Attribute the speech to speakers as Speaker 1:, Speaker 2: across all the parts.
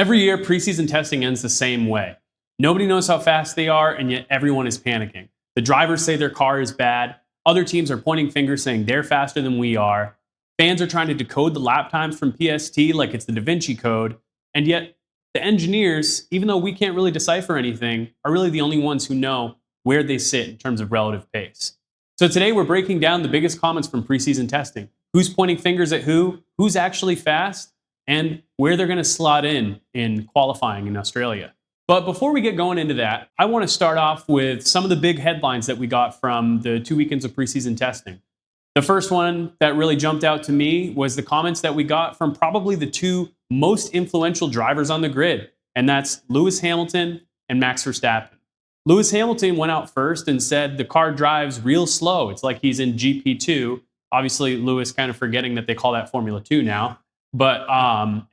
Speaker 1: Every year, preseason testing ends the same way. Nobody knows how fast they are, and yet everyone is panicking. The drivers say their car is bad. Other teams are pointing fingers saying they're faster than we are. Fans are trying to decode the lap times from PST like it's the Da Vinci Code. And yet, the engineers, even though we can't really decipher anything, are really the only ones who know where they sit in terms of relative pace. So today, we're breaking down the biggest comments from preseason testing. Who's pointing fingers at who's actually fast, and where they're going to slot in qualifying in Australia. But before we get going into that, I want to start off with some of the big headlines that we got from the 2 weekends of preseason testing. The first one that really jumped out to me was the comments that we got from probably the two most influential drivers on the grid, and that's Lewis Hamilton and Max Verstappen. Lewis Hamilton went out first and said the car drives real slow. It's like he's in GP2. Obviously, Lewis kind of forgetting that they call that Formula 2 now. But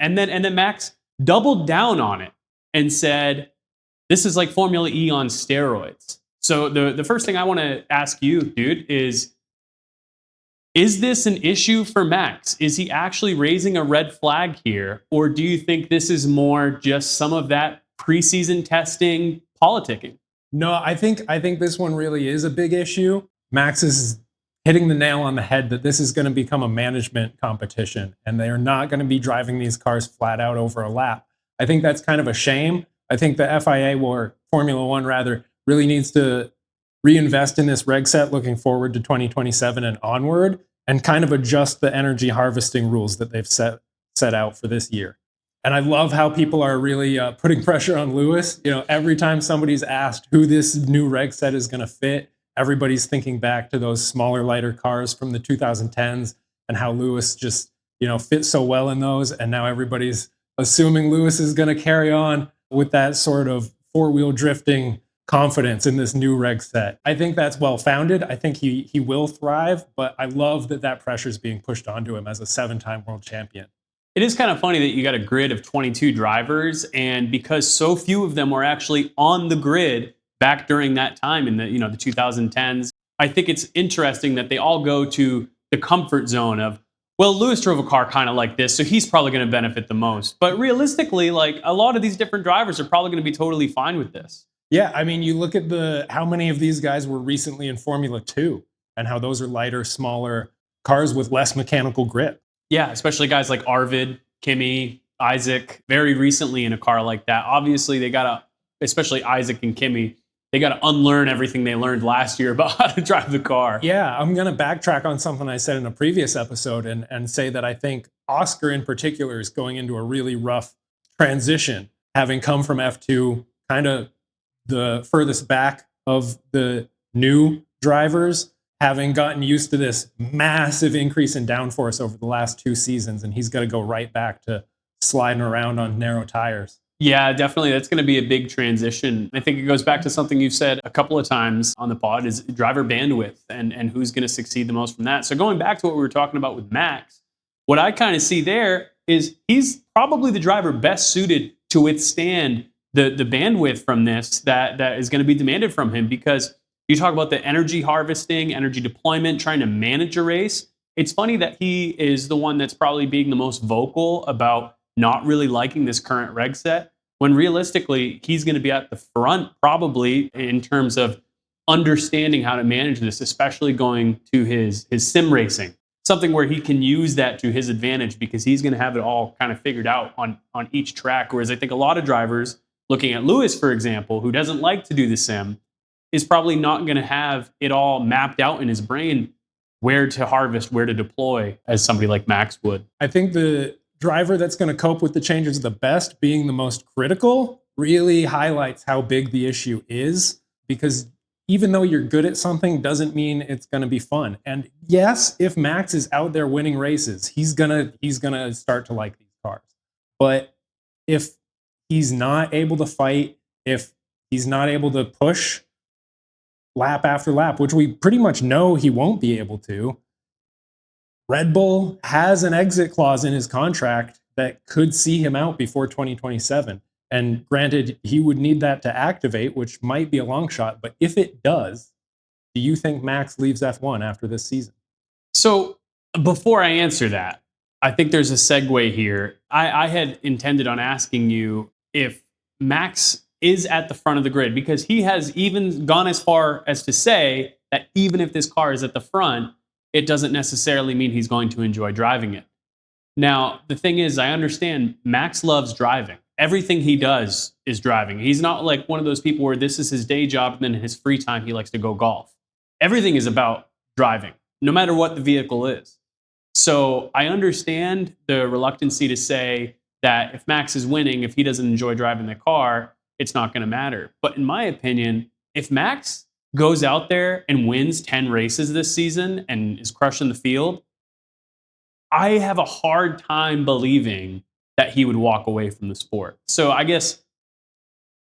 Speaker 1: and then Max doubled down on it and said, this is like Formula E on steroids. So the first thing I want to ask you, dude, is this an issue for Max? Is he actually raising a red flag here? Or do you think this is more just some of that preseason testing politicking?
Speaker 2: No, I think this one really is a big issue. Max is hitting the nail on the head that this is going to become a management competition, and they are not going to be driving these cars flat out over a lap. I think that's kind of a shame. I think the FIA, or Formula One rather, really needs to reinvest in this reg set looking forward to 2027 and onward, and kind of adjust the energy harvesting rules that they've set out for this year. And I love how people are really putting pressure on Lewis. You know, every time somebody's asked who this new reg set is going to fit, everybody's thinking back to those smaller, lighter cars from the 2010s and how Lewis just, fits so well in those. And now everybody's assuming Lewis is going to carry on with that sort of four-wheel drifting confidence in this new reg set. I think that's well-founded. I think he will thrive, but I love that pressure is being pushed onto him as a 7-time world champion.
Speaker 1: It is kind of funny that you got a grid of 22 drivers, and because so few of them were actually on the grid back during that time in the 2010s, I think it's interesting that they all go to the comfort zone of, well, Lewis drove a car kind of like this, so he's probably going to benefit the most. But realistically, like, a lot of these different drivers are probably going to be totally fine with this.
Speaker 2: Yeah, I mean, you look at how many of these guys were recently in Formula 2 and how those are lighter, smaller cars with less mechanical grip.
Speaker 1: Yeah, especially guys like Arvid, Kimi, Isaac, very recently in a car like that. Obviously, they got to, especially Isaac and Kimi, they got to unlearn everything they learned last year about how to drive the car.
Speaker 2: Yeah, I'm going to backtrack on something I said in a previous episode and say that I think Oscar in particular is going into a really rough transition, having come from F2, kind of the furthest back of the new drivers, having gotten used to this massive increase in downforce over the last 2 seasons, and he's got to go right back to sliding around on narrow tires.
Speaker 1: Yeah, definitely. That's going to be a big transition. I think it goes back to something you've said a couple of times on the pod, is driver bandwidth and who's going to succeed the most from that. So going back to what we were talking about with Max, what I kind of see there is he's probably the driver best suited to withstand the bandwidth from this that is going to be demanded from him, because you talk about the energy harvesting, energy deployment, trying to manage a race. It's funny that he is the one that's probably being the most vocal about not really liking this current reg set, when realistically, he's going to be at the front probably in terms of understanding how to manage this, especially going to his sim racing. Something where he can use that to his advantage, because he's going to have it all kind of figured out on each track. Whereas I think a lot of drivers, looking at Lewis, for example, who doesn't like to do the sim, is probably not going to have it all mapped out in his brain where to harvest, where to deploy, as somebody like Max would.
Speaker 2: I think the driver that's going to cope with the changes the best, being the most critical, really highlights how big the issue is, because even though you're good at something doesn't mean it's going to be fun. And yes, if Max is out there winning races, he's going to start to like these cars. But if he's not able to fight, if he's not able to push lap after lap, which we pretty much know he won't be able to, Red Bull has an exit clause in his contract that could see him out before 2027. And granted, he would need that to activate, which might be a long shot. But if it does, do you think Max leaves F1 after this season?
Speaker 1: So before I answer that, I think there's a segue here. I had intended on asking you if Max is at the front of the grid, because he has even gone as far as to say that even if this car is at the front, it doesn't necessarily mean he's going to enjoy driving it. Now, the thing is, I understand Max loves driving. Everything he does is driving. He's not like one of those people where this is his day job and then in his free time he likes to go golf. Everything is about driving, no matter what the vehicle is. So I understand the reluctancy to say that if Max is winning, if he doesn't enjoy driving the car, it's not going to matter. But in my opinion, if Max goes out there and wins 10 races this season and is crushing the field, I have a hard time believing that he would walk away from the sport. So I guess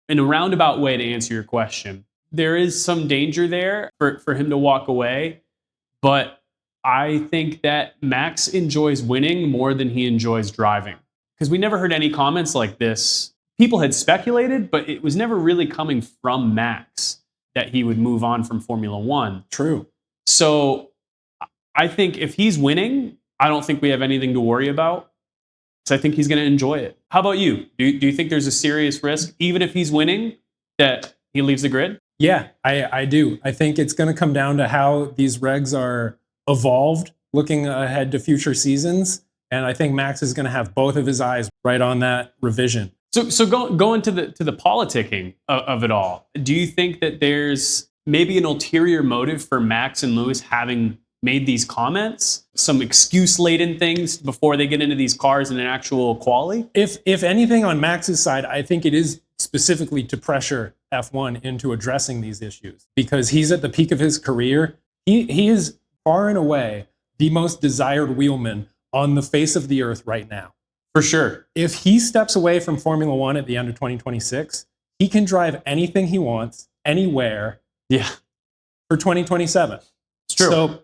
Speaker 1: in a roundabout way to answer your question, there is some danger there for him to walk away. But I think that Max enjoys winning more than he enjoys driving. Because we never heard any comments like this. People had speculated, but it was never really coming from Max that he would move on from Formula One.
Speaker 2: True.
Speaker 1: So I think if he's winning, I don't think we have anything to worry about. So I think he's going to enjoy it. How about you? Do you think there's a serious risk, even if he's winning, that he leaves the grid?
Speaker 2: Yeah, I do. I think it's going to come down to how these regs are evolved looking ahead to future seasons. And I think Max is going to have both of his eyes right on that revision.
Speaker 1: So going to the politicking of it all, do you think that there's maybe an ulterior motive for Max and Lewis having made these comments, some excuse-laden things before they get into these cars in an actual quali?
Speaker 2: If anything on Max's side, I think it is specifically to pressure F1 into addressing these issues, because he's at the peak of his career. He is far and away the most desired wheelman on the face of the earth right now.
Speaker 1: For sure.
Speaker 2: If he steps away from Formula One at the end of 2026, he can drive anything he wants, anywhere, for 2027.
Speaker 1: It's true.
Speaker 2: So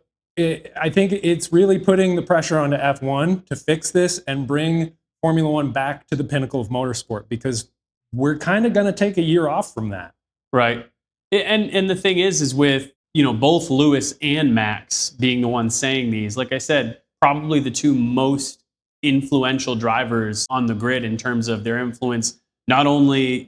Speaker 2: I think it's really putting the pressure onto F1 to fix this and bring Formula One back to the pinnacle of motorsport, because we're kind of going to take a year off from that.
Speaker 1: Right. And the thing is with, both Lewis and Max being the ones saying these, like I said, probably the two most influential drivers on the grid in terms of their influence, not only,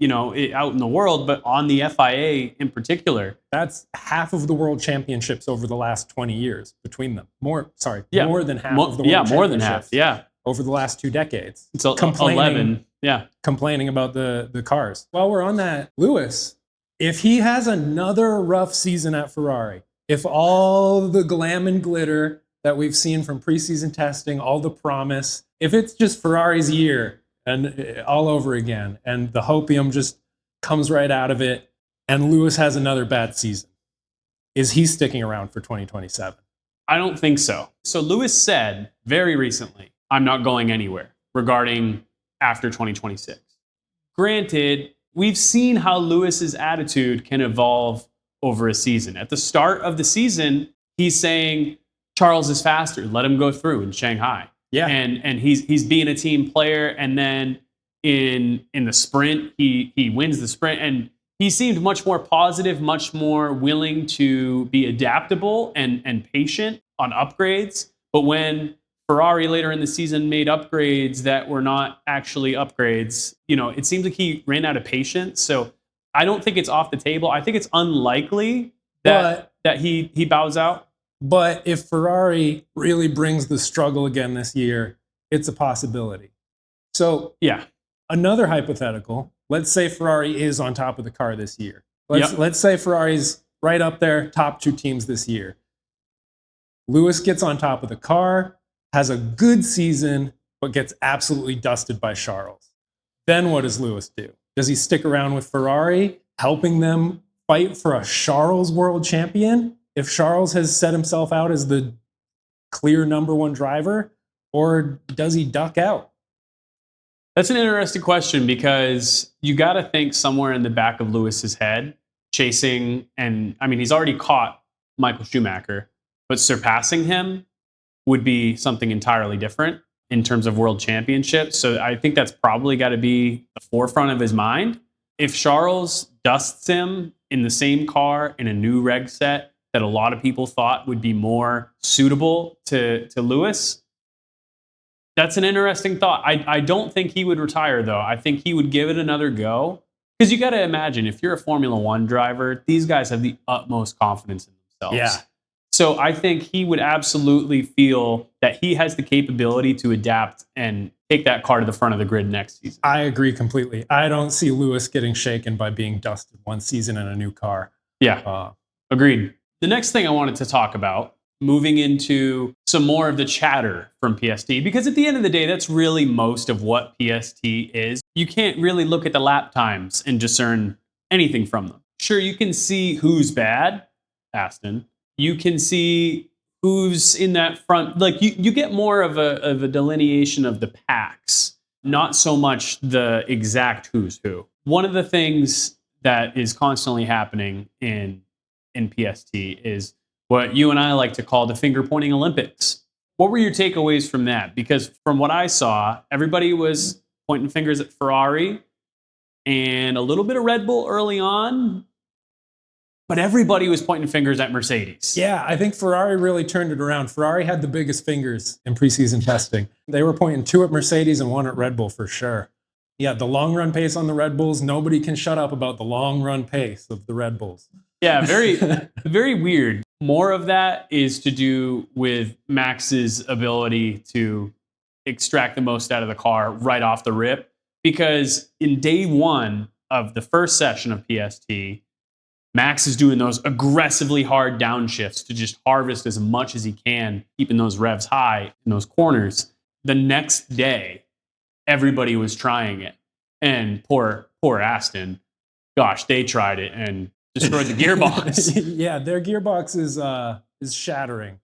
Speaker 1: out in the world, but on the FIA in particular.
Speaker 2: That's half of the world championships over the last 20 years between them. More than half of the world championships.
Speaker 1: More than half. Yeah.
Speaker 2: Over the last 2 decades.
Speaker 1: It's 11. Yeah.
Speaker 2: Complaining about the cars. While we're on that, Lewis, if he has another rough season at Ferrari, if all the glam and glitter that we've seen from preseason testing, all the promise, if it's just Ferrari's year and all over again, and the hopium just comes right out of it, and Lewis has another bad season, is he sticking around for 2027?
Speaker 1: I don't think so. So Lewis said very recently, I'm not going anywhere regarding after 2026. Granted, we've seen how Lewis's attitude can evolve over a season. At the start of the season, he's saying Charles is faster, let him go through in Shanghai.
Speaker 2: Yeah.
Speaker 1: And he's being a team player, and then in the sprint, he wins the sprint, and he seemed much more positive, much more willing to be adaptable and patient on upgrades. But when Ferrari later in the season made upgrades that were not actually upgrades, it seems like he ran out of patience. So I don't think it's off the table. I think it's unlikely that he bows out.
Speaker 2: But if Ferrari really brings the struggle again this year, it's a possibility. So
Speaker 1: yeah,
Speaker 2: another hypothetical, let's say Ferrari is on top of the car this year. Let's say Ferrari's right up there, top 2 teams this year. Lewis gets on top of the car, has a good season, but gets absolutely dusted by Charles. Then what does Lewis do? Does he stick around with Ferrari, helping them fight for a Charles world champion if Charles has set himself out as the clear number 1 driver, or does he duck out?
Speaker 1: That's an interesting question, because you got to think somewhere in the back of Lewis's head, chasing, and I mean, he's already caught Michael Schumacher, but surpassing him would be something entirely different in terms of world championships. So I think that's probably got to be the forefront of his mind. If Charles dusts him in the same car in a new reg set that a lot of people thought would be more suitable to Lewis, That's an interesting thought. I don't think he would retire, though. I think he would give it another go. Because you got to imagine, if you're a Formula One driver, these guys have the utmost confidence in themselves.
Speaker 2: Yeah.
Speaker 1: So I think he would absolutely feel that he has the capability to adapt and take that car to the front of the grid next season.
Speaker 2: I agree completely. I don't see Lewis getting shaken by being dusted one season in a new car.
Speaker 1: Yeah, agreed. The next thing I wanted to talk about, moving into some more of the chatter from PST, because at the end of the day, that's really most of what PST is. You can't really look at the lap times and discern anything from them. Sure, you can see who's bad, Aston. You can see who's in that front. Like you get more of a delineation of the packs, not so much the exact who's who. One of the things that is constantly happening in PST is what you and I like to call the finger pointing Olympics. What were your takeaways from that? Because from what I saw, everybody was pointing fingers at Ferrari and a little bit of Red Bull early on, but everybody was pointing fingers at Mercedes.
Speaker 2: Yeah, I think Ferrari really turned it around. Ferrari had the biggest fingers in preseason testing. They were pointing 2 at Mercedes and 1 at Red Bull for sure. Yeah, the long run pace on the Red Bulls, nobody can shut up about the long run pace of the Red Bulls.
Speaker 1: Yeah, very, very weird. More of that is to do with Max's ability to extract the most out of the car right off the rip. Because in day one of the first session of PST, Max is doing those aggressively hard downshifts to just harvest as much as he can, keeping those revs high in those corners. The next day, everybody was trying it. And poor Aston, gosh, they tried it and destroyed the gearbox.
Speaker 2: Yeah, their gearbox is shattering.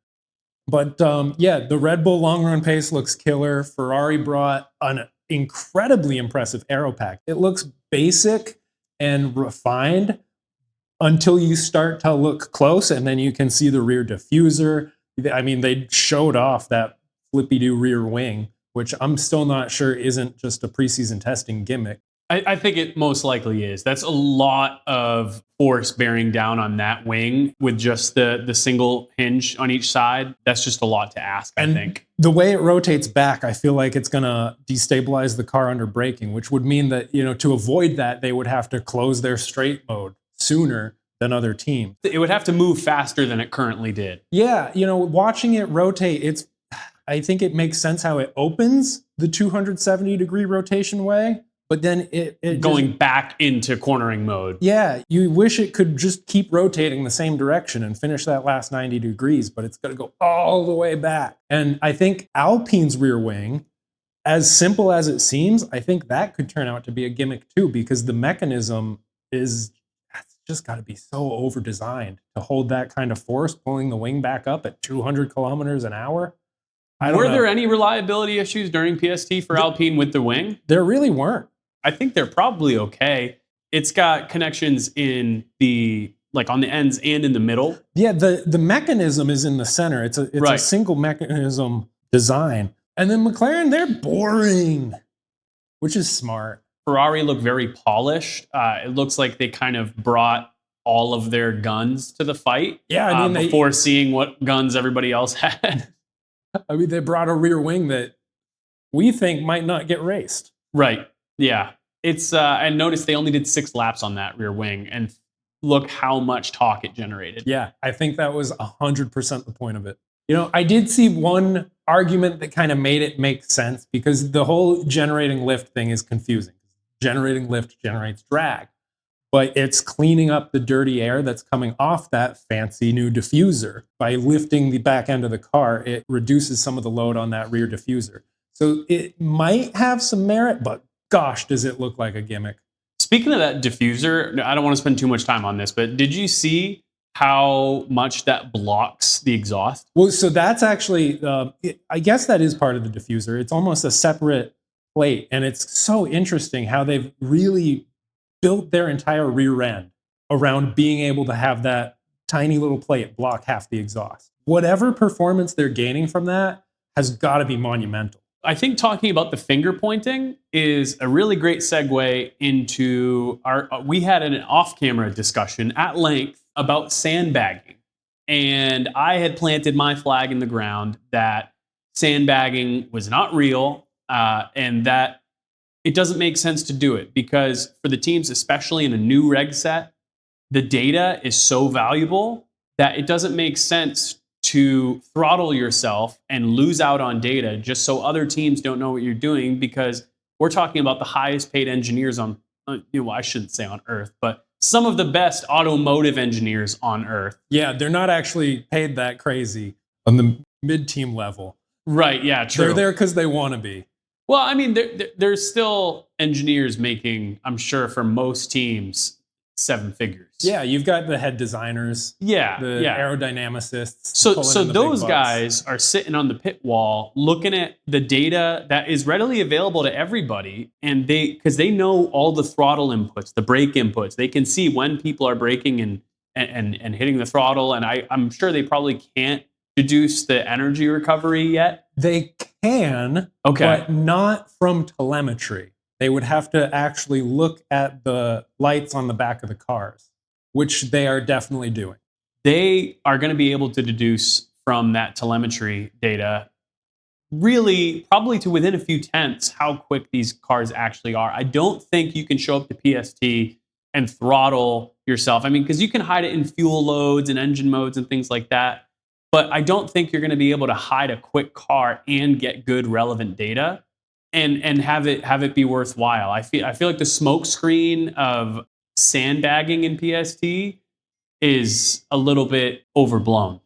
Speaker 2: But yeah, the Red Bull long run pace looks killer. Ferrari brought an incredibly impressive aero pack. It looks basic and refined until you start to look close, and then you can see the rear diffuser. I mean, they showed off that flippy-do rear wing, which I'm still not sure isn't just a preseason testing gimmick.
Speaker 1: I think it most likely is. That's a lot of force bearing down on that wing with just the single hinge on each side. That's just a lot to ask, I think.
Speaker 2: The way it rotates back, I feel like it's going to destabilize the car under braking, which would mean that, to avoid that, they would have to close their straight mode sooner than other teams.
Speaker 1: It would have to move faster than it currently did.
Speaker 2: Yeah, watching it rotate, I think it makes sense how it opens the 270-degree rotation way, but then it
Speaker 1: going
Speaker 2: just,
Speaker 1: back into cornering mode.
Speaker 2: Yeah, you wish it could just keep rotating the same direction and finish that last 90 degrees, but it's got to go all the way back. And I think Alpine's rear wing, as simple as it seems, I think that could turn out to be a gimmick too, because the mechanism is just got to be so over-designed to hold that kind of force, pulling the wing back up at 200 kilometers an hour.
Speaker 1: Were there any reliability issues during PST for Alpine with the wing?
Speaker 2: There really weren't.
Speaker 1: I think they're probably okay. It's got connections on the ends and in the middle.
Speaker 2: Yeah, the mechanism is in the center. It's a single mechanism design. And then McLaren, they're boring, which is smart.
Speaker 1: Ferrari looked very polished. It looks like they kind of brought all of their guns to the fight.
Speaker 2: Yeah, I mean,
Speaker 1: before seeing what guns everybody else had.
Speaker 2: I mean, they brought a rear wing that we think might not get raced.
Speaker 1: Right. Yeah. It's and notice they only did 6 laps on that rear wing, and look how much torque it generated.
Speaker 2: Yeah, I think that was 100% the point of it. I did see one argument that kind of made it make sense, because the whole generating lift thing is confusing. Generating lift generates drag, but it's cleaning up the dirty air that's coming off that fancy new diffuser. By lifting the back end of the car, it reduces some of the load on that rear diffuser. So it might have some merit, but gosh, does it look like a gimmick.
Speaker 1: Speaking of that diffuser, I don't want to spend too much time on this, but did you see how much that blocks the exhaust?
Speaker 2: Well, so that's actually, I guess that is part of the diffuser. It's almost a separate plate, and it's so interesting how they've really built their entire rear end around being able to have that tiny little plate block half the exhaust. Whatever performance they're gaining from that has got to be monumental.
Speaker 1: I think talking about the finger pointing is a really great segue into we had an off-camera discussion at length about sandbagging. And I had planted my flag in the ground that sandbagging was not real, and that it doesn't make sense to do it because for the teams, especially in a new reg set, the data is so valuable that it doesn't make sense to throttle yourself and lose out on data just so other teams don't know what you're doing, because we're talking about the highest paid engineers on, I shouldn't say on Earth, but some of the best automotive engineers on Earth.
Speaker 2: Yeah, they're not actually paid that crazy on the mid-team level.
Speaker 1: Right, yeah, true.
Speaker 2: They're there because they want to be.
Speaker 1: Well, I mean, there's still engineers making, I'm sure, for most teams, 7 figures.
Speaker 2: Yeah, you've got the head designers, the aerodynamicists.
Speaker 1: So those guys are sitting on the pit wall looking at the data that is readily available to everybody, and because they know all the throttle inputs, the brake inputs. They can see when people are braking and hitting the throttle, and I'm sure they probably can't deduce the energy recovery yet.
Speaker 2: They can, but not from telemetry. They would have to actually look at the lights on the back of the cars, which they are definitely doing.
Speaker 1: They are going to be able to deduce from that telemetry data, really probably to within a few tenths, how quick these cars actually are. I don't think you can show up to PST and throttle yourself. I mean, because you can hide it in fuel loads and engine modes and things like that. But I don't think you're going to be able to hide a quick car and get good relevant data and have it be worthwhile. I feel like the smoke screen of sandbagging in PST is a little bit overblown.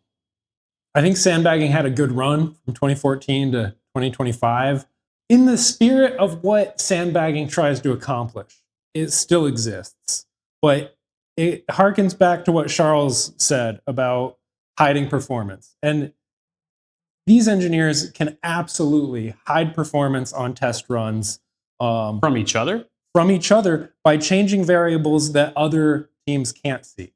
Speaker 2: I think sandbagging had a good run from 2014 to 2025. In the spirit of what sandbagging tries to accomplish, it still exists. But it harkens back to what Charles said about hiding performance. And these engineers can absolutely hide performance on test runs
Speaker 1: from each other
Speaker 2: by changing variables that other teams can't see.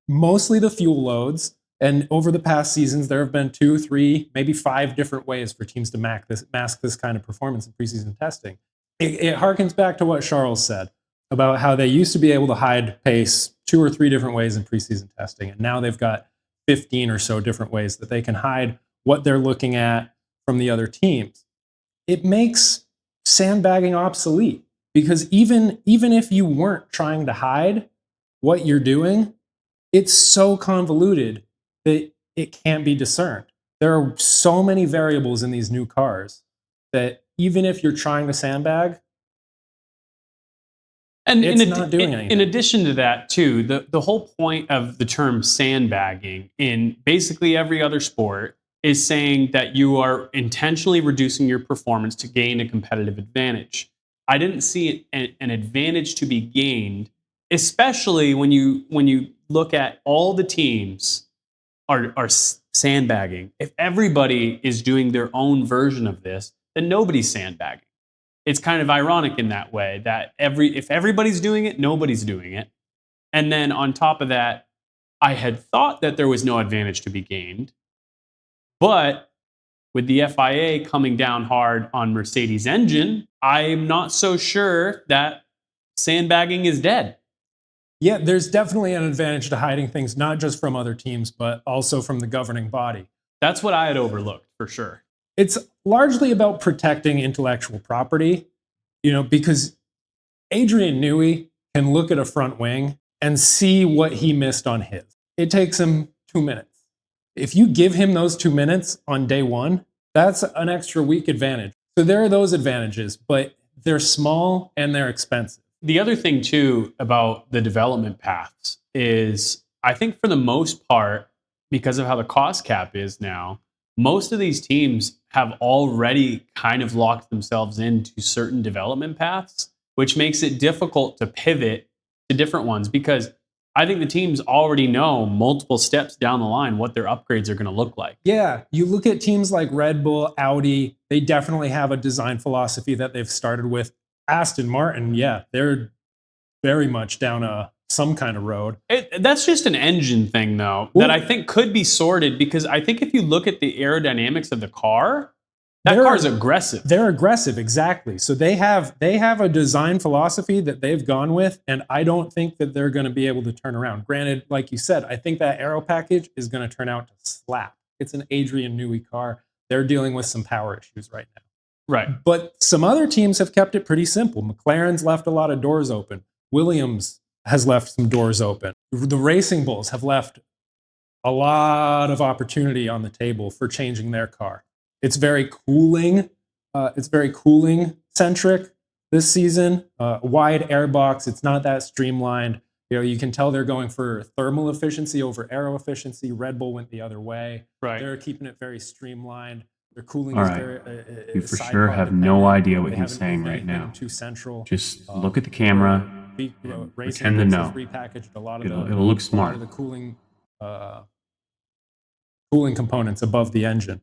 Speaker 2: Mostly the fuel loads. And over the past seasons, there have been 2, 3, maybe 5 different ways for teams to mask this kind of performance in preseason testing. It harkens back to what Charles said about how they used to be able to hide pace 2 or 3 different ways in preseason testing. And now they've got 15 or so different ways that they can hide what they're looking at from the other teams. It makes sandbagging obsolete because even if you weren't trying to hide what you're doing, it's so convoluted that it can't be discerned. There are so many variables in these new cars that even if you're trying to sandbag,
Speaker 1: and
Speaker 2: it's not doing anything.
Speaker 1: In addition to that, too, the whole point of the term sandbagging in basically every other sport is saying that you are intentionally reducing your performance to gain a competitive advantage. I didn't see an advantage to be gained, especially when you look at all the teams are sandbagging. If everybody is doing their own version of this, then nobody's sandbagging. It's kind of ironic in that way that if everybody's doing it, nobody's doing it. And then on top of that, I had thought that there was no advantage to be gained. But with the FIA coming down hard on Mercedes engine, I'm not so sure that sandbagging is dead.
Speaker 2: Yeah, there's definitely an advantage to hiding things, not just from other teams, but also from the governing body.
Speaker 1: That's what I had overlooked, for sure.
Speaker 2: It's largely about protecting intellectual property, because Adrian Newey can look at a front wing and see what he missed on his. It takes him 2 minutes. If you give him those 2 minutes on day one, that's an extra week advantage. So there are those advantages, but they're small and they're expensive.
Speaker 1: The other thing, too, about the development paths is I think for the most part, because of how the cost cap is now, most of these teams have already kind of locked themselves into certain development paths, which makes it difficult to pivot to different ones because I think the teams already know multiple steps down the line what their upgrades are going to look like.
Speaker 2: Yeah, you look at teams like Red Bull, Audi, they definitely have a design philosophy that they've started with. Aston Martin, yeah, they're very much down some kind of road.
Speaker 1: That's just an engine thing, though, that I think could be sorted because I think if you look at the aerodynamics of the car, that car is aggressive.
Speaker 2: They're aggressive, exactly. So they have a design philosophy that they've gone with, and I don't think that they're going to be able to turn around. Granted, like you said, I think that aero package is going to turn out to slap. It's an Adrian Newey car. they're dealing with some power issues right now.
Speaker 1: Right.
Speaker 2: But some other teams have kept it pretty simple. McLaren's left a lot of doors open. Williams has left some doors open. The Racing Bulls have left a lot of opportunity on the table for changing their car. It's very cooling. It's very cooling centric this season. Wide airbox. It's not that streamlined. You can tell they're going for thermal efficiency over aero efficiency. Red Bull went the other way.
Speaker 1: Right.
Speaker 2: They're keeping it very streamlined. Their cooling
Speaker 3: All
Speaker 2: is
Speaker 3: right.
Speaker 2: very.
Speaker 3: You for sure have no idea what he's saying right now.
Speaker 2: Too central.
Speaker 3: Just look at the camera. Pretend to know.
Speaker 2: Repackaged a lot of
Speaker 3: it'll look smart.
Speaker 2: A lot of the cooling components above the engine.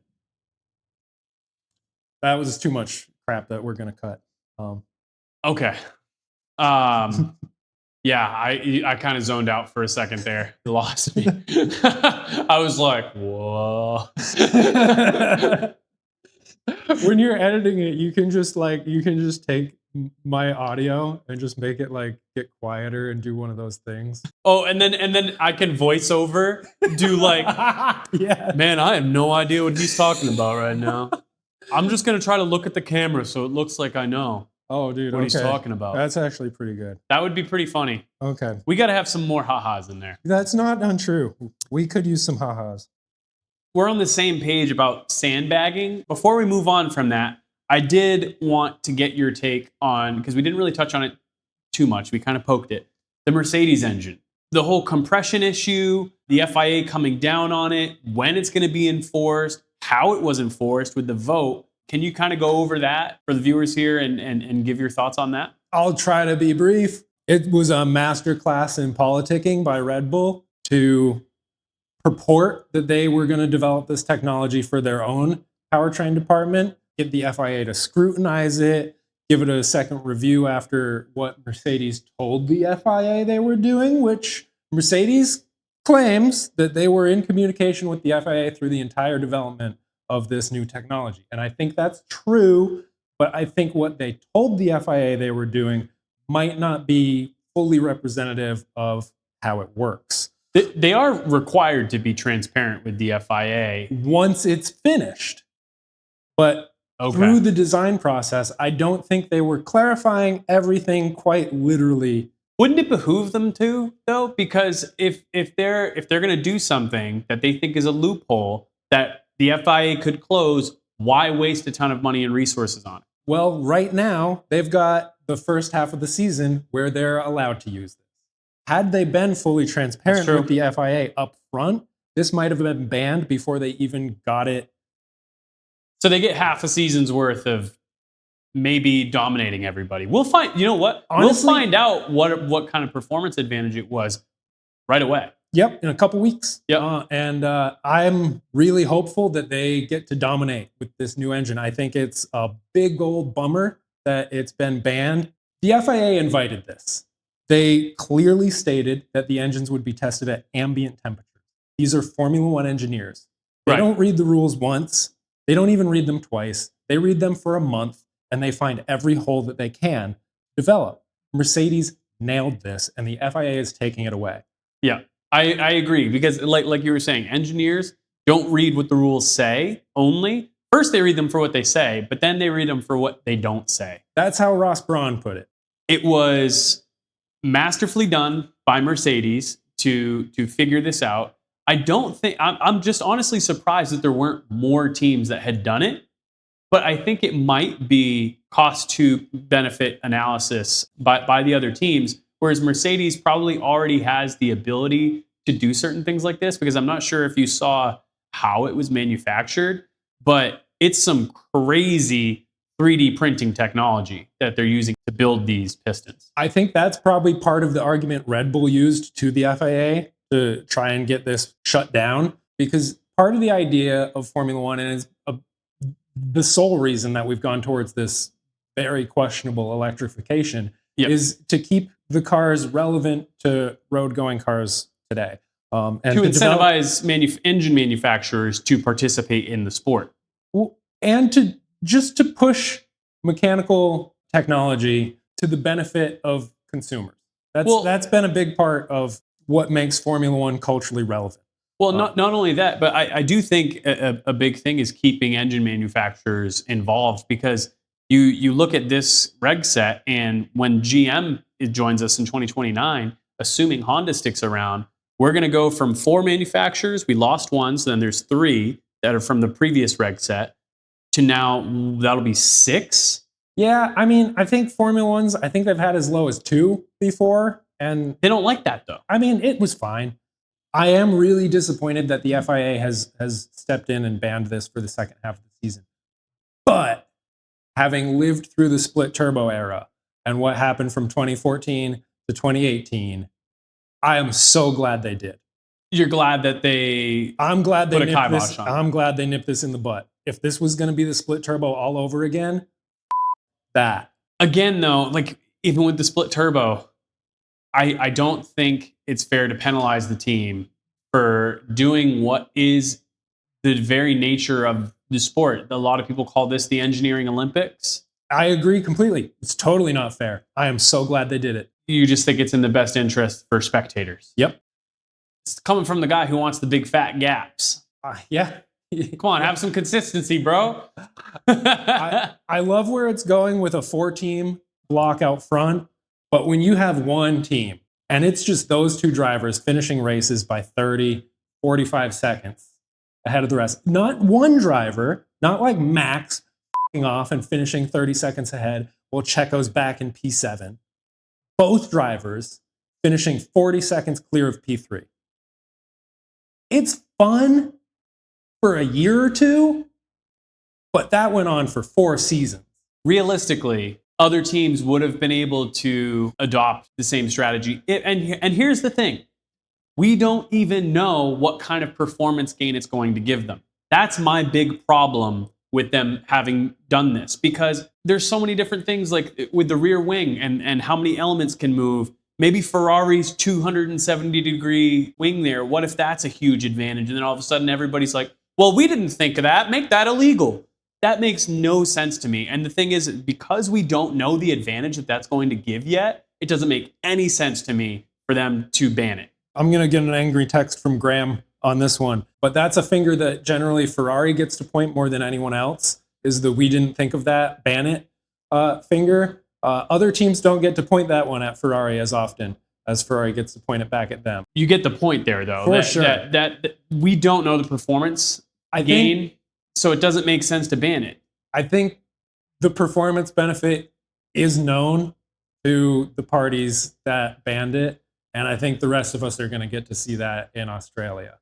Speaker 2: That was too much crap that we're going to cut.
Speaker 1: Okay. Yeah, I kind of zoned out for a second there. You lost me. I was like, whoa.
Speaker 2: When you're editing it, you can just take my audio and just make it get quieter and do one of those things.
Speaker 1: Oh, and then I can voice over, do
Speaker 2: yeah.
Speaker 1: Man, I have no idea what he's talking about right now. I'm just gonna try to look at the camera so it looks like I know.
Speaker 2: Oh, dude,
Speaker 1: what he's talking about.
Speaker 2: That's actually pretty good.
Speaker 1: That would be pretty funny.
Speaker 2: Okay.
Speaker 1: We got to have some more ha-has in there.
Speaker 2: That's not untrue. We could use some ha-has.
Speaker 1: We're on the same page about sandbagging. Before we move on from that, I did want to get your take on, because we didn't really touch on it too much. We kind of poked it. The Mercedes engine. The whole compression issue, the FIA coming down on it, when it's going to be enforced, how it was enforced with the vote. Can you kind of go over that for the viewers here and give your thoughts on that?
Speaker 2: I'll try to be brief. It was a masterclass in politicking by Red Bull to purport that they were going to develop this technology for their own powertrain department, get the FIA to scrutinize it, give it a second review after what Mercedes told the FIA they were doing, which Mercedes claims that they were in communication with the FIA through the entire development of this new technology. And I think that's true, but I think what they told the FIA they were doing might not be fully representative of how it works.
Speaker 1: They are required to be transparent with the FIA
Speaker 2: once it's finished. But through the design process, I don't think they were clarifying everything quite literally.
Speaker 1: Wouldn't it behoove them to, though? Because if they're going to do something that they think is a loophole that the FIA could close, why waste a ton of money and resources on it?
Speaker 2: Well, right now, they've got the first half of the season where they're allowed to use this. Had they been fully transparent with the FIA up front, this might have been banned before they even got it.
Speaker 1: So they get half a season's worth of maybe dominating everybody. We'll find, you know what?
Speaker 2: Honestly,
Speaker 1: we'll find out what kind of performance advantage it was right away.
Speaker 2: Yep, in a couple weeks.
Speaker 1: Yep.
Speaker 2: And I'm really hopeful that they get to dominate with this new engine. I think it's a big old bummer that it's been banned. The FIA invited this. They clearly stated that the engines would be tested at ambient temperatures. These are Formula One engineers. They don't read the rules once. They don't even read them twice. They read them for a month, and they find every hole that they can develop. Mercedes nailed this, and the FIA is taking it away.
Speaker 1: Yeah. I agree, because like you were saying, engineers don't read what the rules say only. First, they read them for what they say, but then they read them for what they don't say.
Speaker 2: That's how Ross Brawn put it.
Speaker 1: It was masterfully done by Mercedes to figure this out. I don't think, I'm just honestly surprised that there weren't more teams that had done it, but I think it might be cost to benefit analysis by the other teams. Whereas Mercedes probably already has the ability to do certain things like this, because I'm not sure if you saw how it was manufactured, but it's some crazy 3D printing technology that they're using to build these pistons.
Speaker 2: I think that's probably part of the argument Red Bull used to the FIA to try and get this shut down, because part of the idea of Formula One, and is the sole reason that we've gone towards this very questionable electrification, is to keep the cars relevant to road-going cars today. And
Speaker 1: to incentivize engine manufacturers to participate in the sport.
Speaker 2: And to push mechanical technology to the benefit of consumers. That's been a big part of what makes Formula One culturally relevant.
Speaker 1: Well, not only that, but I do think a big thing is keeping engine manufacturers involved, because you look at this reg set, and when GM joins us in 2029, assuming Honda sticks around, we're going to go from 4 manufacturers. We lost one, so then there's 3 that are from the previous reg set, to now that'll be 6.
Speaker 2: Yeah, I mean, I think Formula Ones, I think they've had as low as 2 before, and
Speaker 1: They don't like that though.
Speaker 2: I mean, it was fine. I am really disappointed that the FIA has stepped in and banned this for the second half of the season. But having lived through the split turbo era and what happened from 2014 to 2018, I am so glad they did.
Speaker 1: You're glad that they
Speaker 2: I'm glad they
Speaker 1: put a
Speaker 2: nipped
Speaker 1: kibosh
Speaker 2: this.
Speaker 1: on it.
Speaker 2: I'm glad they nipped this in the butt. If this was going to be the split turbo all over again, that.
Speaker 1: Again, though, like even with the split turbo, I don't think it's fair to penalize the team for doing what is the very nature of the sport. A lot of people call this the engineering Olympics.
Speaker 2: I agree completely. It's totally not fair. I am so glad they did it.
Speaker 1: You just think it's in the best interest for spectators.
Speaker 2: Yep.
Speaker 1: It's coming from the guy who wants the big fat gaps.
Speaker 2: Yeah.
Speaker 1: Come on, have some consistency, bro.
Speaker 2: I love where it's going with a 4-team block out front. But when you have one team and it's just those 2 drivers finishing races by 30, 45 seconds ahead of the rest, not one driver, not like Max off and finishing 30 seconds ahead while Checo's back in P7. Both drivers finishing 40 seconds clear of P3. It's fun for a year or 2, but that went on for 4 seasons.
Speaker 1: Realistically, other teams would have been able to adopt the same strategy. And here's the thing. We don't even know what kind of performance gain it's going to give them. That's my big problem with them having done this, because there's so many different things, like with the rear wing and how many elements can move. Maybe Ferrari's 270-degree wing there. What if that's a huge advantage? And then all of a sudden everybody's like, well, we didn't think of that. Make that illegal. That makes no sense to me. And the thing is, because we don't know the advantage that that's going to give yet, it doesn't make any sense to me for them to ban it.
Speaker 2: I'm going to get an angry text from Graham on this one, but that's a finger that generally Ferrari gets to point more than anyone else, is the "we didn't think of that, ban it" finger. Other teams don't get to point that one at Ferrari as often as Ferrari gets to point it back at them.
Speaker 1: You get the point there, though.
Speaker 2: For sure.
Speaker 1: That we don't know the performance gain, so it doesn't make sense to ban it.
Speaker 2: I think the performance benefit is known to the parties that banned it, and I think the rest of us are going to get to see that in Australia.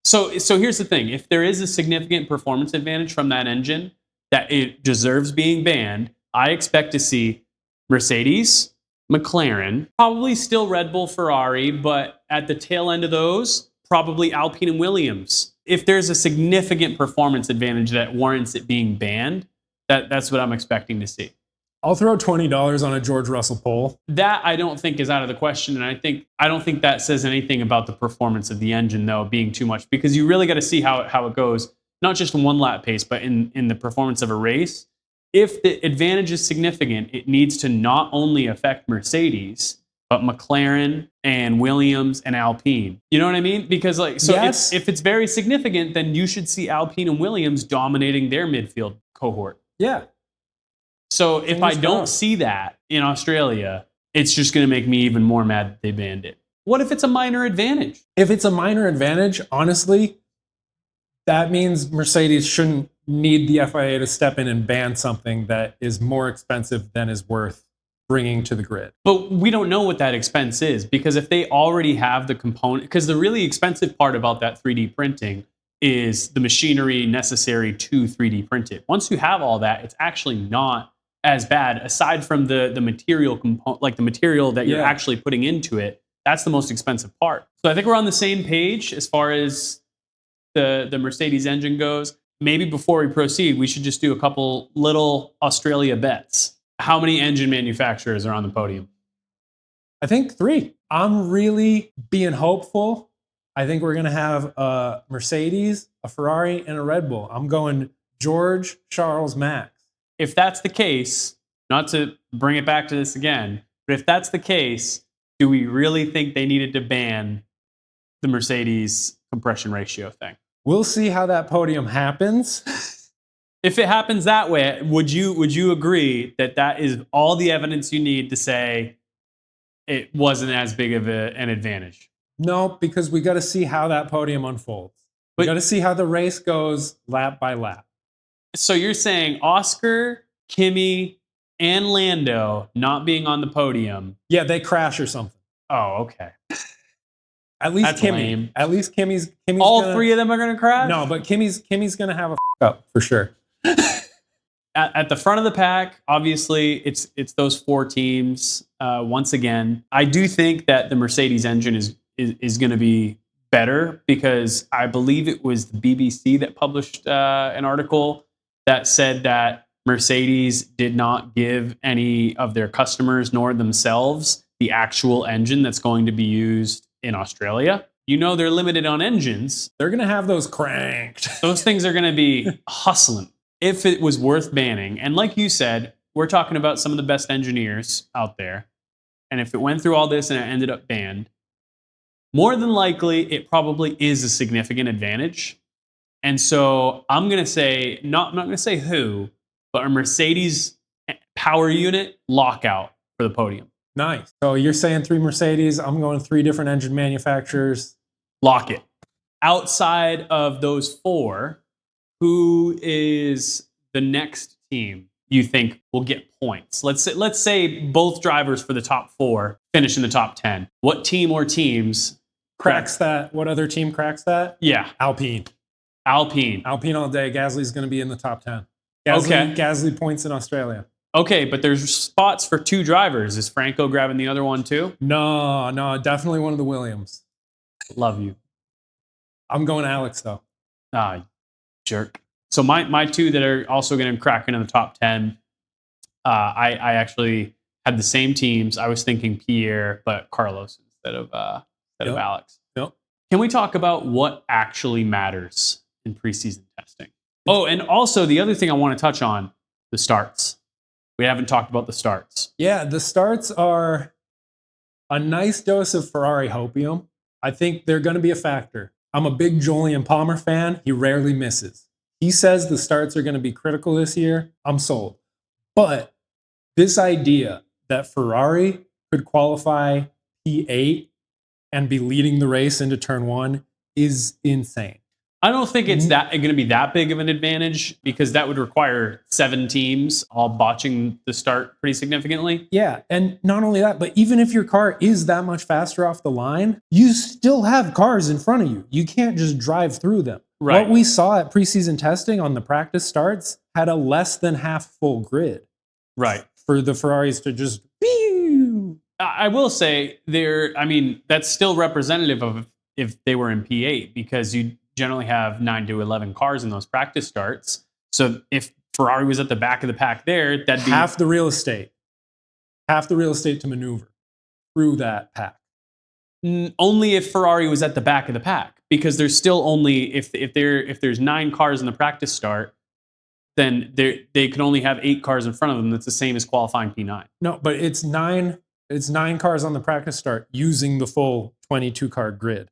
Speaker 1: So here's the thing. If there is a significant performance advantage from that engine that it deserves being banned, I expect to see Mercedes, McLaren, probably still Red Bull, Ferrari, but at the tail end of those, probably Alpine and Williams. If there's a significant performance advantage that warrants it being banned, that's what I'm expecting to see.
Speaker 2: I'll throw $20 on a George Russell pole.
Speaker 1: That I don't think is out of the question, and I don't think that says anything about the performance of the engine, though, being too much, because you really got to see how it goes, not just in one lap pace, but in the performance of a race. If the advantage is significant, it needs to not only affect Mercedes, but McLaren and Williams and Alpine. You know what I mean? Because
Speaker 2: Yes.
Speaker 1: if it's very significant, then you should see Alpine and Williams dominating their midfield cohort.
Speaker 2: Yeah.
Speaker 1: So if I
Speaker 2: Fingers
Speaker 1: don't
Speaker 2: crossed.
Speaker 1: see that in Australia, it's just going to make me even more mad that they banned it. What if it's a minor advantage?
Speaker 2: If it's a minor advantage, honestly, that means Mercedes shouldn't need the FIA to step in and ban something that is more expensive than is worth bringing to the grid.
Speaker 1: But we don't know what that expense is, because if they already have the component, because the really expensive part about that 3D printing is the machinery necessary to 3D print it. Once you have all that, it's actually not as bad, aside from the material component, like the material that you're actually putting into it. That's the most expensive part. So I think we're on the same page as far as the Mercedes engine goes. Maybe before we proceed, we should just do a couple little Australia bets. How many engine manufacturers are on the podium?
Speaker 2: I think 3. I'm really being hopeful. I think we're going to have a Mercedes, a Ferrari, and a Red Bull. I'm going George, Charles, Max.
Speaker 1: If that's the case, not to bring it back to this again, but if that's the case, do we really think they needed to ban the Mercedes compression ratio thing.
Speaker 2: We'll see how that podium happens.
Speaker 1: If it happens that way, would you agree that that is all the evidence you need to say it wasn't as big of an advantage?
Speaker 2: No, because we got to see how that podium unfolds. We got to see how the race goes lap by lap.
Speaker 1: So you're saying Oscar, Kimi, and Lando not being on the podium?
Speaker 2: Yeah, they crash or something.
Speaker 1: Oh, okay.
Speaker 2: At least
Speaker 1: That's
Speaker 2: Kimi.
Speaker 1: lame.
Speaker 2: At least Kimi's
Speaker 1: All three of them are going to crash?
Speaker 2: No, but Kimi's going to have a up for sure.
Speaker 1: At the front of the pack, obviously, it's those 4 teams. Once again, I do think that the Mercedes engine is going to be better because I believe it was the BBC that published an article that said that Mercedes did not give any of their customers nor themselves the actual engine that's going to be used in Australia. You know they're limited on engines.
Speaker 2: They're going to have those cranked.
Speaker 1: Those things are going to be hustling. If it was worth banning, and like you said, we're talking about some of the best engineers out there, and if it went through all this and it ended up banned, more than likely it probably is a significant advantage. And so I'm going to say, I'm not going to say who, but a Mercedes power unit lockout for the podium.
Speaker 2: Nice. So you're saying 3 Mercedes. I'm going 3 different engine manufacturers.
Speaker 1: Lock it. Outside of those 4, who is the next team you think will get points? Let's say both drivers for the top 4 finish in the top 10. What team or teams
Speaker 2: cracks that? What other team cracks that?
Speaker 1: Yeah.
Speaker 2: Alpine all day. Gasly's going to be in the top 10. Gasly points in Australia.
Speaker 1: Okay, but there's spots for 2 drivers. Is Franco grabbing the other one too?
Speaker 2: No, definitely one of the Williams.
Speaker 1: Love you.
Speaker 2: I'm going Alex though.
Speaker 1: Jerk. So my 2 that are also going to crack into the top 10, I actually had the same teams. I was thinking Pierre, but Carlos instead of Alex.
Speaker 2: Yep.
Speaker 1: Can we talk about what actually matters in preseason testing? Oh, and also the other thing I want to touch on, the starts. We haven't talked about the starts.
Speaker 2: Yeah, the starts are a nice dose of Ferrari hopium. I think they're going to be a factor. I'm a big Julian Palmer fan. He rarely misses. He says the starts are going to be critical this year. I'm sold. But this idea that Ferrari could qualify P8 and be leading the race into turn 1 is insane.
Speaker 1: I don't think it's going to be that big of an advantage because that would require 7 teams all botching the start pretty significantly.
Speaker 2: Yeah, and not only that, but even if your car is that much faster off the line, you still have cars in front of you. You can't just drive through them.
Speaker 1: Right.
Speaker 2: What we saw at preseason testing on the practice starts had a less than half full grid.
Speaker 1: Right.
Speaker 2: For the Ferraris to just...
Speaker 1: I will say that's still representative of if they were in P8 because you generally have 9 to 11 cars in those practice starts. So if Ferrari was at the back of the pack there, that'd be
Speaker 2: half the real estate to maneuver through that pack.
Speaker 1: Only if Ferrari was at the back of the pack, because there's still only if there's 9 cars in the practice start, then they can only have 8 cars in front of them. That's the same as qualifying P9.
Speaker 2: No, but it's 9 cars on the practice start using the full 22 car grid.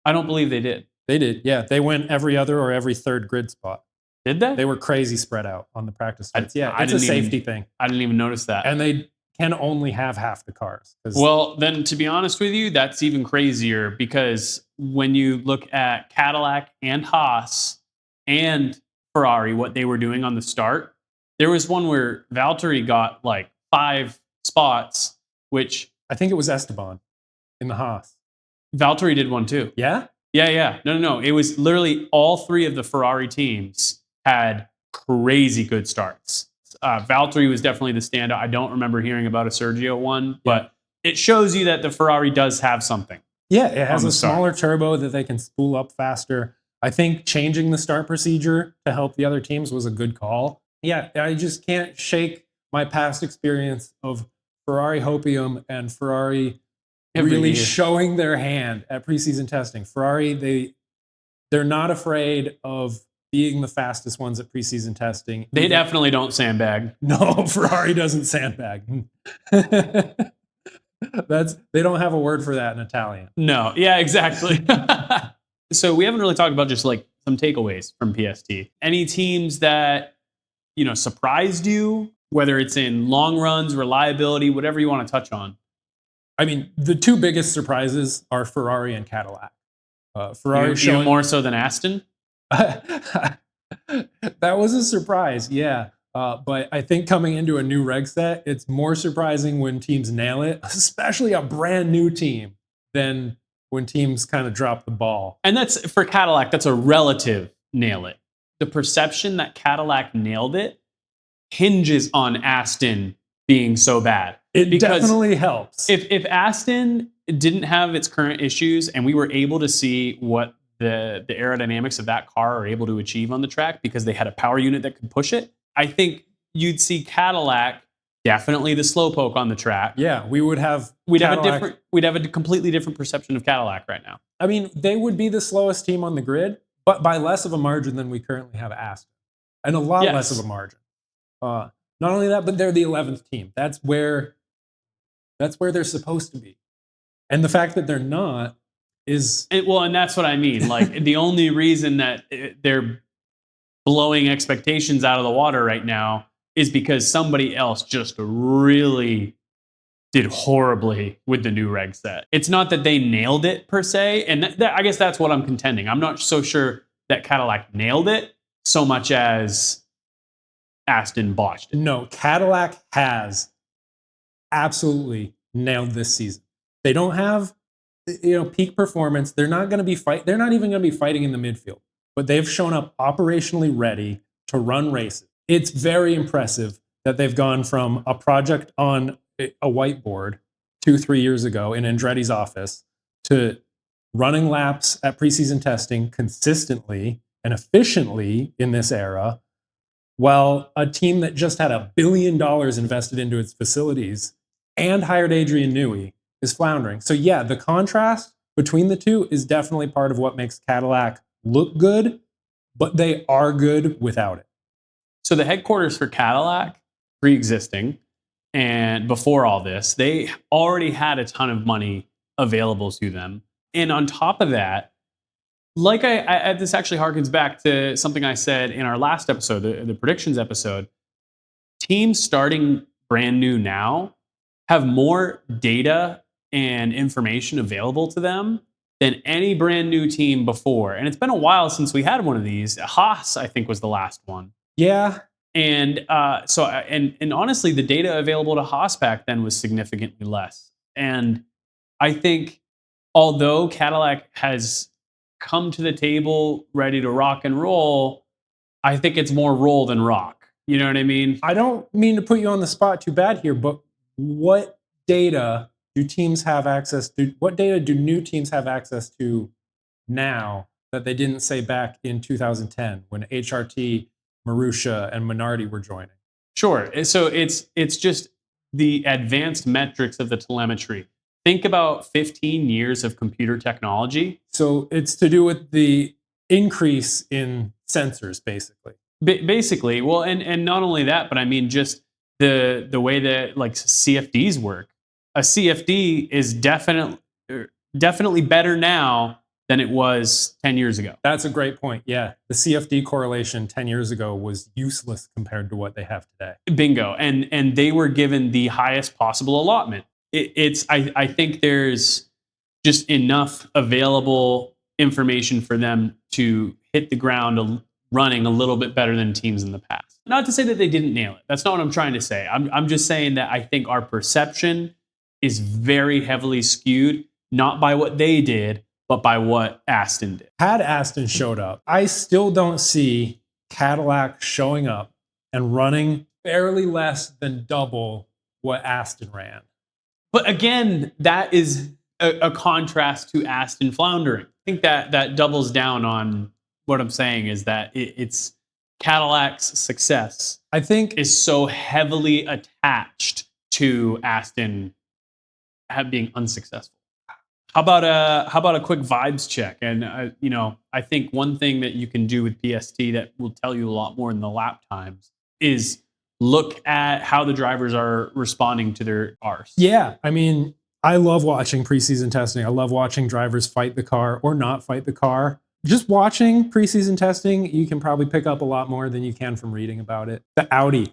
Speaker 1: I don't believe they did.
Speaker 2: They did, yeah. They went every other or every third grid spot.
Speaker 1: Did they?
Speaker 2: They were crazy spread out on the practice starts. It's a safety thing.
Speaker 1: I didn't even notice that.
Speaker 2: And they can only have half the cars.
Speaker 1: Well, then to be honest with you, that's even crazier because when you look at Cadillac and Haas and Ferrari, what they were doing on the start, there was one where Valtteri got like 5 spots, which...
Speaker 2: I think it was Esteban in the Haas.
Speaker 1: Valtteri did one too.
Speaker 2: Yeah?
Speaker 1: Yeah. No. It was literally all 3 of the Ferrari teams had crazy good starts. Valtteri was definitely the standout. I don't remember hearing about a Sergio one, but it shows you that the Ferrari does have something.
Speaker 2: Yeah, it has a smaller turbo that they can spool up faster. I think changing the start procedure to help the other teams was a good call. Yeah, I just can't shake my past experience of Ferrari hopium and Ferrari really showing their hand at preseason testing. Ferrari, they're not afraid of being the fastest ones at preseason testing.
Speaker 1: They definitely don't sandbag.
Speaker 2: No, Ferrari doesn't sandbag. They don't have a word for that in Italian.
Speaker 1: No, yeah, exactly. So we haven't really talked about just like some takeaways from PST. Any teams that, surprised you, whether it's in long runs, reliability, whatever you want to touch on?
Speaker 2: I mean, the two biggest surprises are Ferrari and Cadillac. Ferrari
Speaker 1: Even more so than Aston?
Speaker 2: That was a surprise, yeah. But I think coming into a new reg set, it's more surprising when teams nail it, especially a brand new team, than when teams kind of drop the ball.
Speaker 1: And that's for Cadillac, that's a relative nail it. The perception that Cadillac nailed it hinges on Aston being so bad.
Speaker 2: It definitely helps.
Speaker 1: If Aston didn't have its current issues and we were able to see what the aerodynamics of that car are able to achieve on the track because they had a power unit that could push it, I think you'd see Cadillac definitely the slowpoke on the track.
Speaker 2: Yeah, we'd have
Speaker 1: a completely different perception of Cadillac right now.
Speaker 2: I mean, they would be the slowest team on the grid, but by less of a margin than we currently have Aston, and a lot less of a margin. Not only that, but they're the 11th team. That's where they're supposed to be, and the fact that they're not is
Speaker 1: and that's what I mean. Like the only reason that they're blowing expectations out of the water right now is because somebody else just really did horribly with the new reg set. It's not that they nailed it per se, and I guess that's what I'm contending. I'm not so sure that Cadillac nailed it so much as Aston botched it.
Speaker 2: No, Cadillac has absolutely nailed this season. They don't have peak performance. They're not going to be They're not even going to be fighting in the midfield, but they've shown up operationally ready to run races. It's very impressive that they've gone from a project on a whiteboard 2-3 years ago in Andretti's office to running laps at preseason testing consistently and efficiently in this era, while a team that just had $1 billion invested into its facilities and hired Adrian Newey is floundering. So yeah, the contrast between the two is definitely part of what makes Cadillac look good, but they are good without it.
Speaker 1: So the headquarters for Cadillac, pre-existing, and before all this, they already had a ton of money available to them. And on top of that, like this actually harkens back to something I said in our last episode, the predictions episode. Teams starting brand new now have more data and information available to them than any brand new team before. And it's been a while since we had one of these. Haas, I think, was the last one.
Speaker 2: Yeah.
Speaker 1: And and honestly, the data available to Haas back then was significantly less. And I think although Cadillac has come to the table ready to rock and roll, I think it's more roll than rock. You know what I mean?
Speaker 2: I don't mean to put you on the spot too bad here, but what data do teams have access to? What data do new teams have access to now that they didn't say back in 2010 when HRT, Marussia, and Minardi were joining?
Speaker 1: Sure. So it's just the advanced metrics of the telemetry. Think about 15 years of computer technology.
Speaker 2: So it's to do with the increase in sensors, basically.
Speaker 1: Basically, well, and not only that, but I mean just the way that like CFDs work. A CFD is definitely better now than it was 10 years ago.
Speaker 2: That's a great point. Yeah, the CFD correlation 10 years ago was useless compared to what they have today.
Speaker 1: Bingo, and they were given the highest possible allotment. I think there's just enough available information for them to hit the ground running a little bit better than teams in the past. Not to say that they didn't nail it. That's not what I'm trying to say. I'm just saying that I think our perception is very heavily skewed, not by what they did, but by what Aston did.
Speaker 2: Had Aston showed up, I still don't see Cadillac showing up and running barely less than double what Aston ran.
Speaker 1: But again, that is a contrast to Aston floundering. I think that doubles down on what I'm saying is that it's Cadillac's success,
Speaker 2: I think,
Speaker 1: is so heavily attached to Aston being unsuccessful. How about a quick vibes check? And I think one thing that you can do with PST that will tell you a lot more than the lap times is look at how the drivers are responding to their cars.
Speaker 2: Yeah, I mean, I love watching preseason testing. I love watching drivers fight the car or not fight the car. Just watching preseason testing, you can probably pick up a lot more than you can from reading about it. The Audi,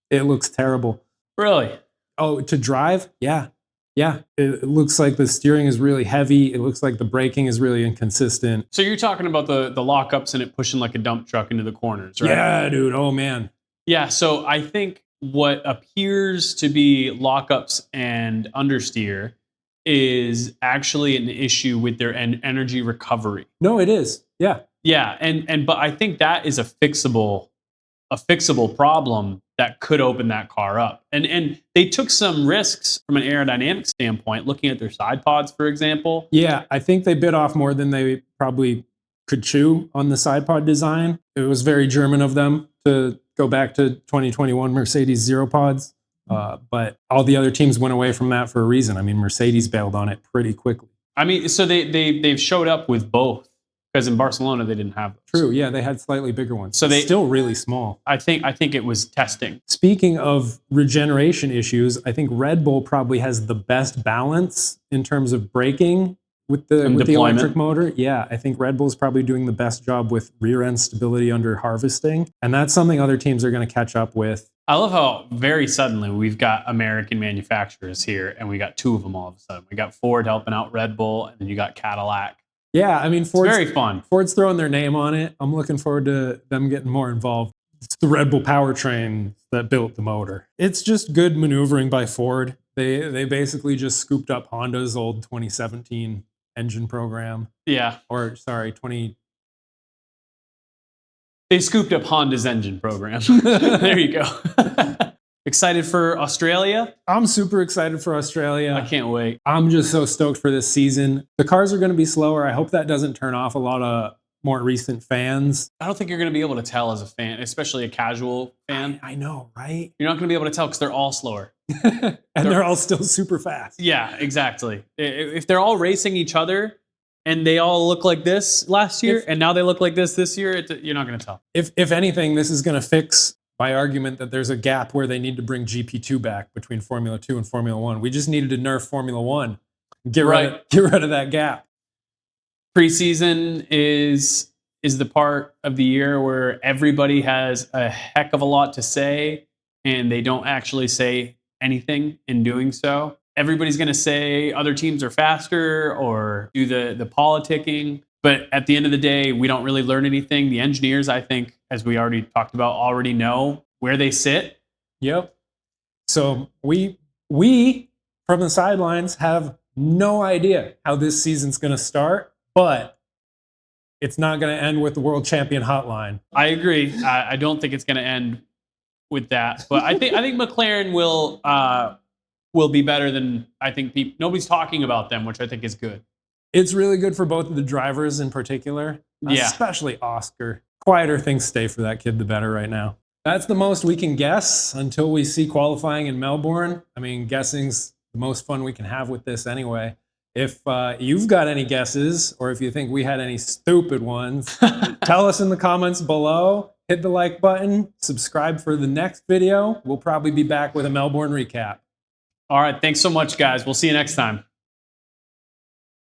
Speaker 2: it looks terrible.
Speaker 1: Really?
Speaker 2: Oh, to drive? Yeah. Yeah. It looks like the steering is really heavy. It looks like the braking is really inconsistent.
Speaker 1: So you're talking about the lockups and it pushing like a dump truck into the corners, right?
Speaker 2: Yeah, dude. Oh, man.
Speaker 1: Yeah, so I think what appears to be lockups and understeer is actually an issue with their energy recovery.
Speaker 2: No, it is. Yeah.
Speaker 1: Yeah, and but I think that is a fixable problem that could open that car up. And they took some risks from an aerodynamic standpoint, looking at their side pods, for example.
Speaker 2: Yeah, I think they bit off more than they probably could chew on the side pod design. It was very German of them to go back to 2021 Mercedes Zero Pods. But all the other teams went away from that for a reason. I mean, Mercedes bailed on it pretty quickly.
Speaker 1: I mean, so they've showed up with both, because in Barcelona they didn't have those.
Speaker 2: True, yeah, they had slightly bigger ones.
Speaker 1: So they
Speaker 2: still really small.
Speaker 1: I think it was testing.
Speaker 2: Speaking of regeneration issues, I think Red Bull probably has the best balance in terms of braking with the electric motor. Yeah, I think Red Bull's probably doing the best job with rear end stability under harvesting, and that's something other teams are going to catch up with.
Speaker 1: I love how very suddenly we've got American manufacturers here, and we got two of them all of a sudden. We got Ford helping out Red Bull, and then you got Cadillac.
Speaker 2: Yeah, I mean, Ford's
Speaker 1: very fun.
Speaker 2: Ford's throwing their name on it. I'm looking forward to them getting more involved. It's the Red Bull powertrain that built the motor. It's just good maneuvering by Ford. They basically just scooped up Honda's old 2017 engine program.
Speaker 1: Yeah.
Speaker 2: Or, sorry,
Speaker 1: They scooped up Honda's engine program. There you go. Excited for Australia?
Speaker 2: I'm super excited for Australia.
Speaker 1: I can't wait.
Speaker 2: I'm just so stoked for this season. The cars are going to be slower. I hope that doesn't turn off a lot of more recent fans.
Speaker 1: I don't think you're going to be able to tell as a fan, especially a casual fan.
Speaker 2: I know, right?
Speaker 1: You're not going to be able to tell because they're all slower.
Speaker 2: And they're all still super fast.
Speaker 1: Yeah, exactly. If they're all racing each other and they all look like this last year and now they look like this year, you're not going to tell.
Speaker 2: If anything, this is going to fix my argument that there's a gap where they need to bring GP2 back between Formula 2 and Formula 1. We just needed to nerf Formula 1. Get rid of that gap.
Speaker 1: Preseason is the part of the year where everybody has a heck of a lot to say and they don't actually say anything in doing so. Everybody's going to say other teams are faster or do the politicking. But at the end of the day, we don't really learn anything. The engineers, I think, as we already talked about, already know where they sit.
Speaker 2: Yep. So we from the sidelines have no idea how this season's going to start, but it's not going to end with the world champion hotline.
Speaker 1: I agree. I don't think it's going to end with that, but I think McLaren will be better than I think people. Nobody's talking about them, which I think is good.
Speaker 2: It's really good for both of the drivers in particular, especially Oscar. Quieter things stay for that kid, the better right now. That's the most we can guess until we see qualifying in Melbourne. I mean, guessing's the most fun we can have with this anyway. If you've got any guesses or if you think we had any stupid ones, tell us in the comments below. Hit the like button, subscribe for the next video. We'll probably be back with a Melbourne recap.
Speaker 1: All right, thanks so much, guys. We'll see you next time.